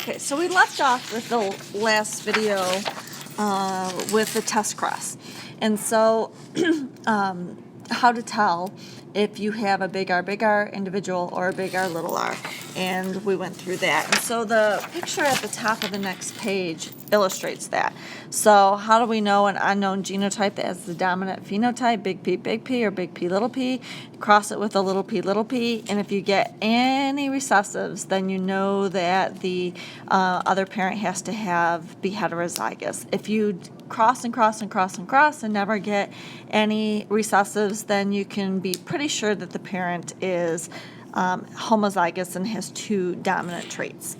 Okay, so we left off with the last video with the test cross. And so how to tell if you have a big R individual or a big R little r. And we went through that. And so the picture at the top of the next page illustrates that. So how do we know an unknown genotype as the dominant phenotype, big P, or big P, little p? Cross it with a little p, and if you get any recessives, then you know that the other parent has to be heterozygous. If you cross and never get any recessives, then you can be pretty sure that the parent is homozygous and has two dominant traits.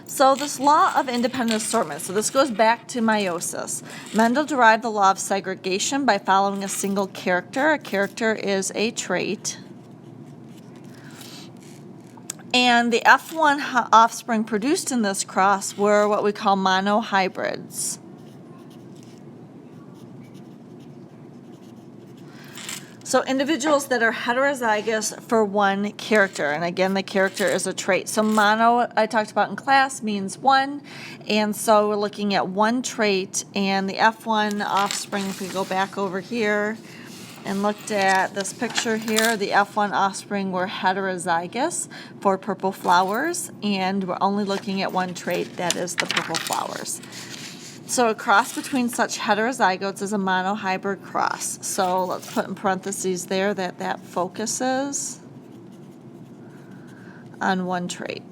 So this law of independent assortment, so this goes back to meiosis. Mendel derived the law of segregation by following a single character. A character is a trait. And the F1 offspring produced in this cross were what we call monohybrids. So individuals that are heterozygous for one character, and again, the character is a trait. So mono, I talked about in class, means one, and so we're looking at one trait, and the F1 offspring, if we go back over here and looked at this picture here, the F1 offspring were heterozygous for purple flowers, and we're only looking at one trait, that is the purple flowers. So a cross between such heterozygotes is a monohybrid cross. So let's put in parentheses there that focuses on one trait.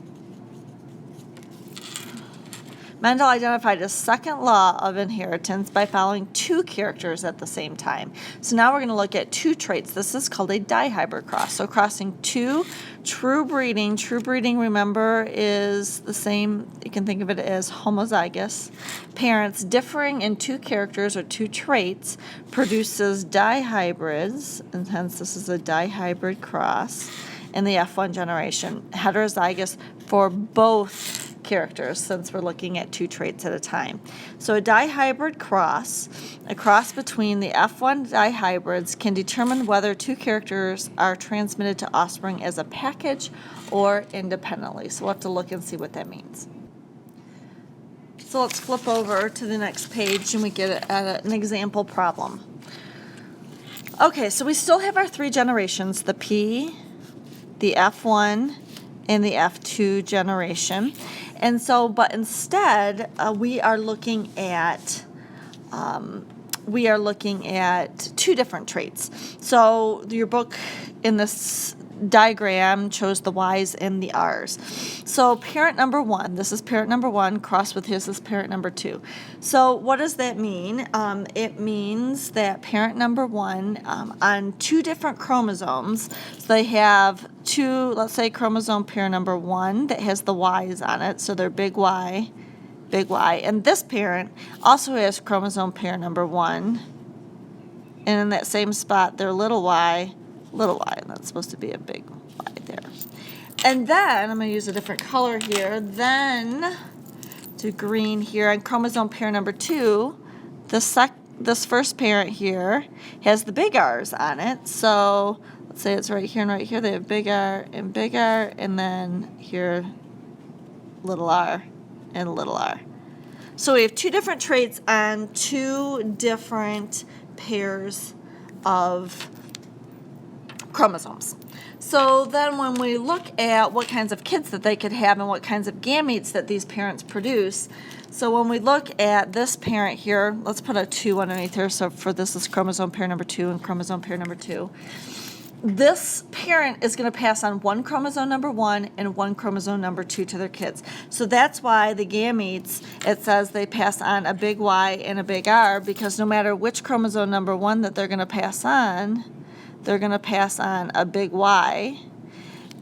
Mendel identified a second law of inheritance by following two characters at the same time. So now we're going to look at two traits. This is called a dihybrid cross. So crossing two, true breeding, remember, is the same, you can think of it as homozygous. Parents differing in two characters or two traits produces dihybrids, and hence this is a dihybrid cross in the F1 generation. Heterozygous for both characters, since we're looking at two traits at a time. So a dihybrid cross, a cross between the F1 dihybrids, can determine whether two characters are transmitted to offspring as a package or independently. So we'll have to look and see what that means. So let's flip over to the next page and we get an example problem. Okay, so we still have our three generations, the P, the F1, and the F2 generation. And so, but instead, we are looking at two different traits. So your book in this diagram chose the Y's and the R's. So parent number one, this is parent number one, crossed with his is parent number two. So what does that mean? It means that parent number one on two different chromosomes, so they have two, let's say chromosome pair number one that has the Y's on it, so they're big Y, and this parent also has chromosome pair number one, and in that same spot they're little y, and that's supposed to be a big Y there. And then, I'm going to use a different color here, then to green here, on chromosome pair number two, this first parent here has the big R's on it, so let's say it's right here and right here, they have big R, and then here, little r and little r. So we have two different traits on two different pairs of chromosomes. So then when we look at what kinds of kids that they could have and what kinds of gametes that these parents produce, so when we look at this parent here, let's put a 2 underneath here, so for this is chromosome pair number 2 and chromosome pair number 2. This parent is going to pass on one chromosome number 1 and one chromosome number 2 to their kids. So that's why the gametes, it says they pass on a big Y and a big R, because no matter which chromosome number 1 that they're going to pass on, they're going to pass on a big Y,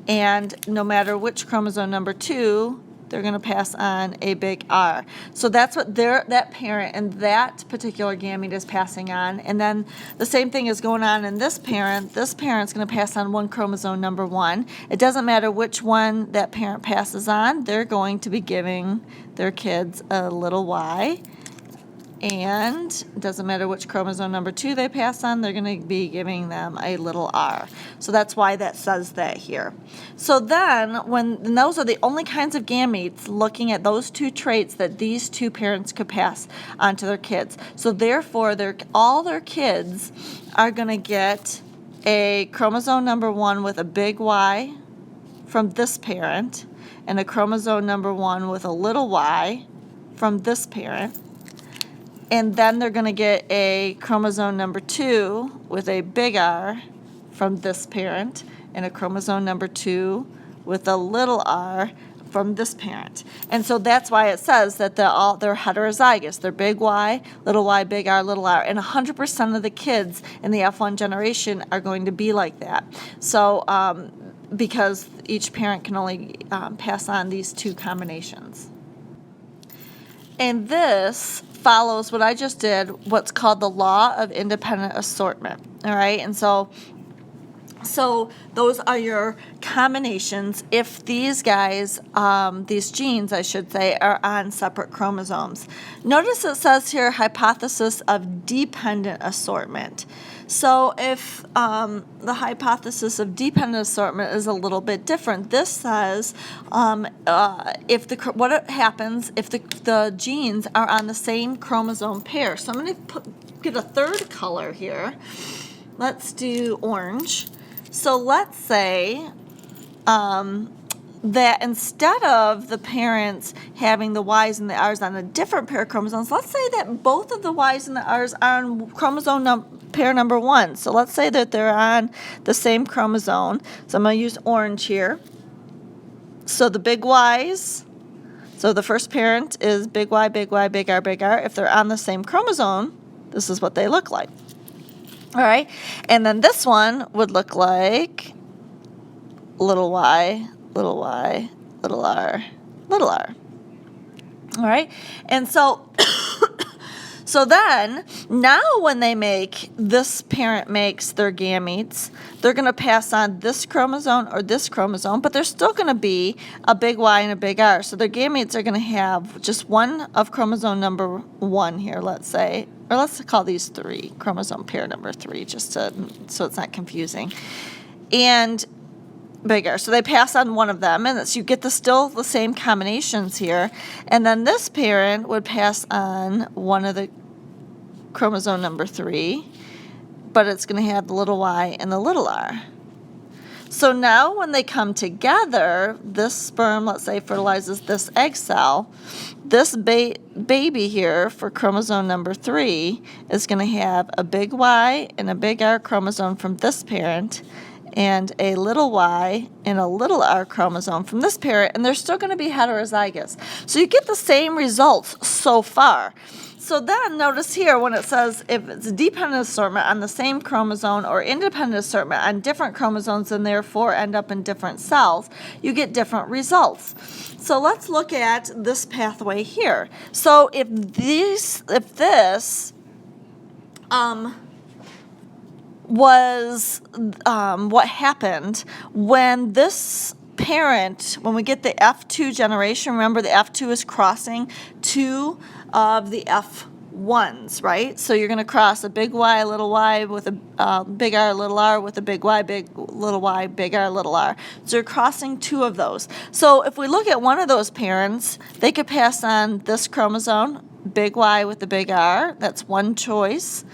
and no matter which chromosome number 2, they're going to pass on a big R. So that's what that parent and that particular gamete is passing on. And then the same thing is going on in this parent. This parent's going to pass on one chromosome number 1. It doesn't matter which one that parent passes on, they're going to be giving their kids a little Y And it doesn't matter which chromosome number 2 they pass on, they're going to be giving them a little r. So that's why that says that here. So then, and those are the only kinds of gametes looking at those two traits that these two parents could pass on to their kids. So therefore, all their kids are going to get a chromosome number 1 with a big Y from this parent, and a chromosome number 1 with a little y from this parent. And then they're going to get a chromosome number 2 with a big R from this parent, and a chromosome number 2 with a little r from this parent. And so that's why it says that they're heterozygous. They're big Y, big R, little r. And 100% of the kids in the F1 generation are going to be like that. So because each parent can only pass on these two combinations. And this follows what I just did, what's called the law of independent assortment. All right, and so those are your combinations if these guys, these genes, I should say, are on separate chromosomes. Notice it says here hypothesis of dependent assortment. So if the hypothesis of dependent assortment is a little bit different, this says what happens if the genes are on the same chromosome pair. So I'm going to get a third color here. Let's do orange. So let's say that instead of the parents having the Y's and the R's on a different pair of chromosomes, let's say that both of the Y's and the R's are on chromosome pair number 1. So let's say that they're on the same chromosome. So I'm going to use orange here. So the big Y's, so the first parent is big Y, big Y, big R, big R. If they're on the same chromosome, this is what they look like. All right, and then this one would look like little y, little y, little r, little r. All right, and so then now when this parent makes their gametes, they're going to pass on this chromosome or this chromosome, but there's still going to be a big Y and a big R. So their gametes are going to have just one of chromosome number 1 here, let's say, or let's call these 3, chromosome pair number 3, just so it's not confusing, and bigger. So they pass on one of them, and you get still the same combinations here. And then this parent would pass on one of the chromosome number 3, but it's going to have the little y and the little r. So now when they come together, this sperm, let's say, fertilizes this egg cell. This baby here for chromosome number 3 is going to have a big Y and a big R chromosome from this parent, and a little y and a little r chromosome from this parent, and they're still going to be heterozygous. So you get the same results so far. So then notice here when it says if it's a dependent assortment on the same chromosome or independent assortment on different chromosomes and therefore end up in different cells, you get different results. So let's look at this pathway here. So if this was what happened when this parent, when we get the F2 generation, remember the F2 is crossing 2 of the F1s, right? So you're going to cross a big Y, little y with a big R, little r with a big Y, big little y, big R, little r. So you're crossing 2 of those. So if we look at one of those parents, they could pass on this chromosome, big Y with a big R. That's one choice.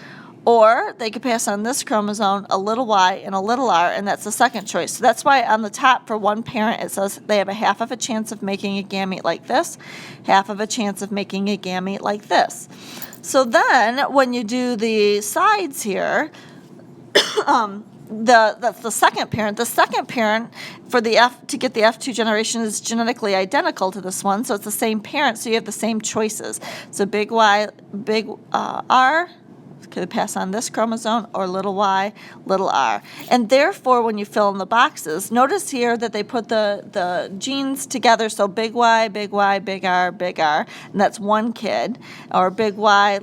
Or they could pass on this chromosome, a little y and a little r, and that's the second choice. So that's why on the top for one parent it says they have a half of a chance of making a gamete like this, half of a chance of making a gamete like this. So then when you do the sides here, that's the second parent. The second parent for to get the F2 generation is genetically identical to this one, so it's the same parent, so you have the same choices. So big Y, big R, could pass on this chromosome, or little y, little r. And therefore, when you fill in the boxes, notice here that they put the genes together, so big Y, big R, and that's one kid, or big Y,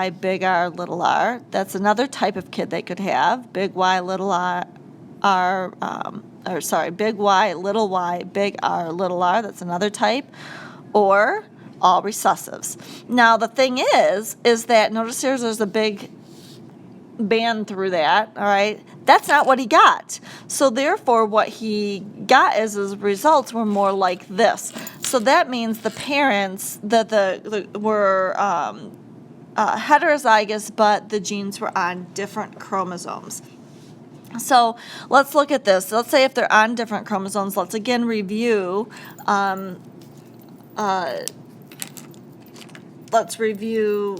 big R, that's another type of kid they could have, big Y, little big Y, big R, that's another type, or all recessives. Now the thing is that notice there's a big band through that, all right? That's not what he got. So therefore what he got as his results were more like this. So that means the parents that were heterozygous, but the genes were on different chromosomes. So let's look at this. Let's say if they're on different chromosomes, let's again review. Let's review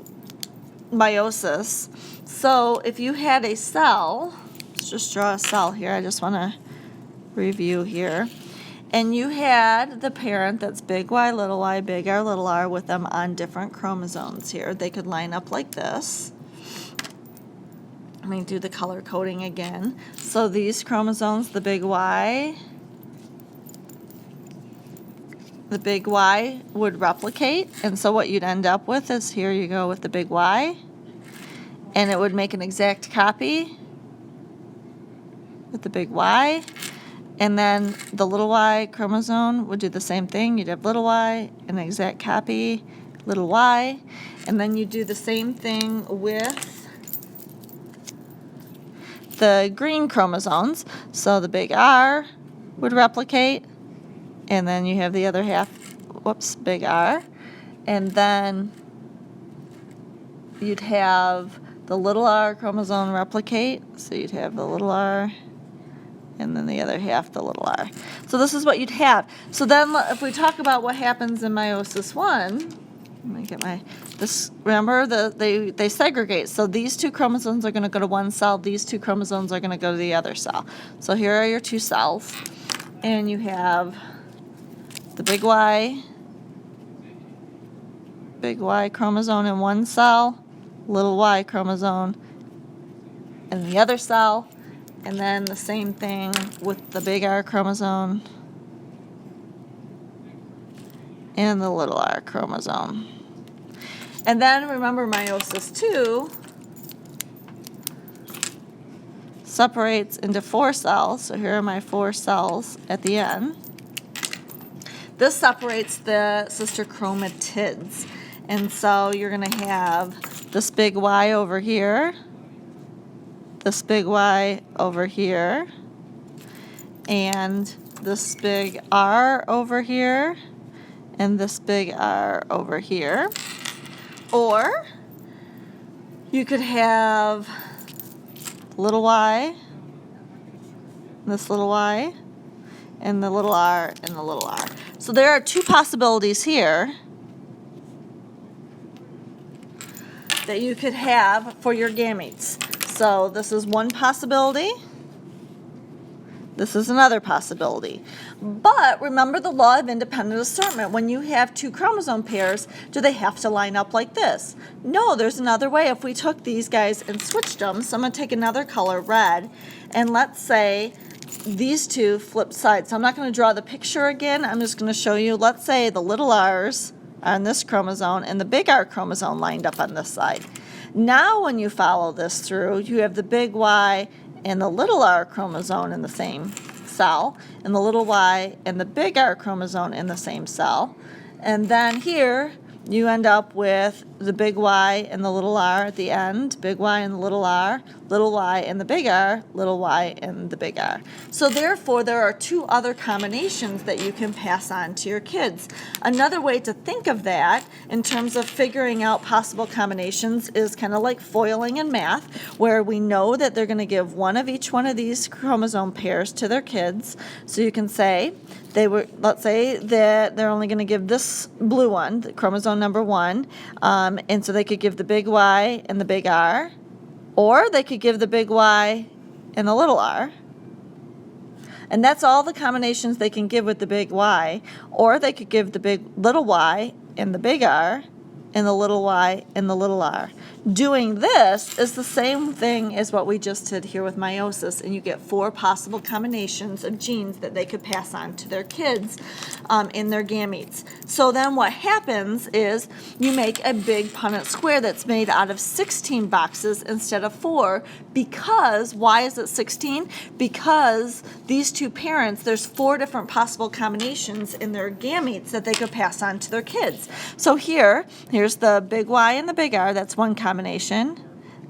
meiosis. So if you had a cell, let's just draw a cell here. I just want to review here. And you had the parent that's big Y, big R, little r with them on different chromosomes here. They could line up like this. Let me do the color coding again. So these chromosomes, the big Y would replicate. And so what you'd end up with is here you go with the big Y. And it would make an exact copy with the big Y. And then the little y chromosome would do the same thing. You'd have little y, an exact copy, little y. And then you do the same thing with the green chromosomes. So the big R would replicate. And then you have the other half, big R. And then you'd have the little r chromosome replicate. So you'd have the little r and then the other half, the little r. So this is what you'd have. So then if we talk about what happens in meiosis 1, let me get remember they segregate. So these two chromosomes are going to go to one cell. These two chromosomes are going to go to the other cell. So here are your two cells. And you have the big Y chromosome in one cell, little y chromosome in the other cell. And then the same thing with the big R chromosome and the little r chromosome. And then remember meiosis 2 separates into 4 cells. So here are my 4 cells at the end. This separates the sister chromatids. And so you're going to have this big Y over here, this big Y over here, and this big R over here, and this big R over here. Or you could have little y, this little y, and the little r, and the little r. So there are 2 possibilities here that you could have for your gametes. So this is one possibility. This is another possibility. But remember the law of independent assortment. When you have 2 chromosome pairs, do they have to line up like this? No, there's another way. If we took these guys and switched them, so I'm going to take another color, red, and let's say these 2 flip sides. So I'm not going to draw the picture again. I'm just going to show you, let's say the little r's on this chromosome and the big R chromosome lined up on this side. Now when you follow this through, you have the big Y and the little r chromosome in the same cell, and the little y and the big R chromosome in the same cell. And then here you end up with the big Y and the little r at the end, big Y and the little r, little y and the big R, little y and the big R. So therefore there are 2 other combinations that you can pass on to your kids. Another way to think of that in terms of figuring out possible combinations is kind of like foiling in math, where we know that they're going to give one of each one of these chromosome pairs to their kids. So you can say let's say that they're only going to give this blue one, the chromosome number 1, and so they could give the big Y and the big R, or they could give the big Y and the little r. And that's all the combinations they can give with the big Y, or they could give the big little y and the big R, and the little y and the little r. Doing this is the same thing as what we just did here with meiosis, and you get 4 possible combinations of genes that they could pass on to their kids in their gametes. So then what happens is you make a big Punnett square that's made out of 16 boxes instead of 4, because, why is it 16? Because these two parents, there's 4 different possible combinations in their gametes that they could pass on to their kids. So here's the big Y and the big R, that's one combination.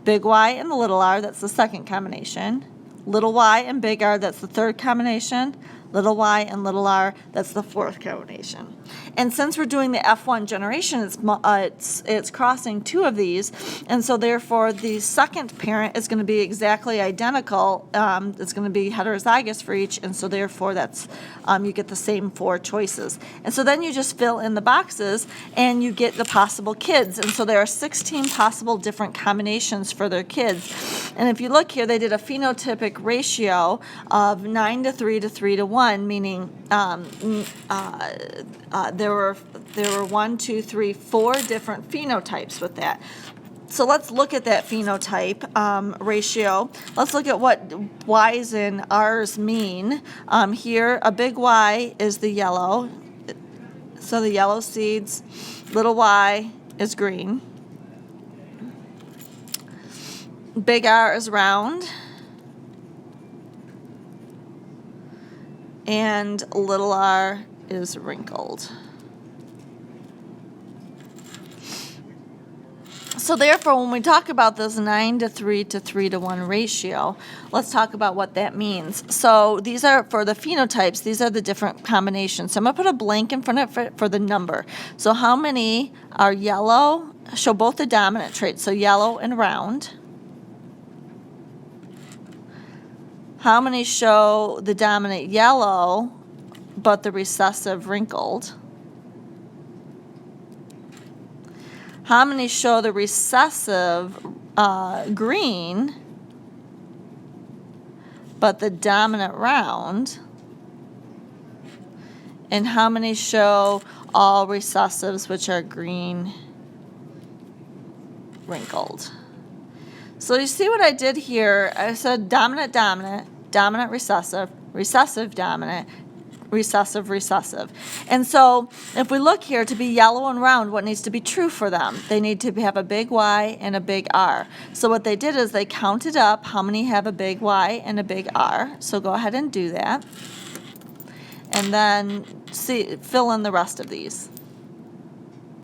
Big Y and the little r, that's the second combination. Little y and big R, that's the third combination. Little y and little r, that's the fourth combination. And since we're doing the F1 generation, it's crossing 2 of these, and so therefore the second parent is going to be exactly identical. It's going to be heterozygous for each, and so therefore that's you get the same 4 choices. And so then you just fill in the boxes, and you get the possible kids. And so there are 16 possible different combinations for their kids. And if you look here, they did a phenotypic ratio of 9 to 3 to 3 to 1, meaning there were 1, 2, 3, 4 different phenotypes with that. So let's look at that phenotype ratio. Let's look at what Y's and R's mean. Here, a big Y is the yellow. So the yellow seeds, little y is green. Big R is round. And little r is wrinkled. So therefore, when we talk about this 9 to 3 to 3 to 1 ratio, let's talk about what that means. So these are, for the phenotypes, these are the different combinations. So I'm going to put a blank in front of it for the number. So how many are yellow? Show both the dominant traits, so yellow and round. How many show the dominant yellow, but the recessive wrinkled? How many show the recessive green, but the dominant round? And how many show all recessives, which are green, wrinkled? So you see what I did here? I said dominant, dominant, dominant, recessive, recessive, dominant, recessive, recessive. And so if we look here, to be yellow and round, what needs to be true for them? They need to have a big Y and a big R. So what they did is they counted up how many have a big Y and a big R. So go ahead and do that. And then fill in the rest of these.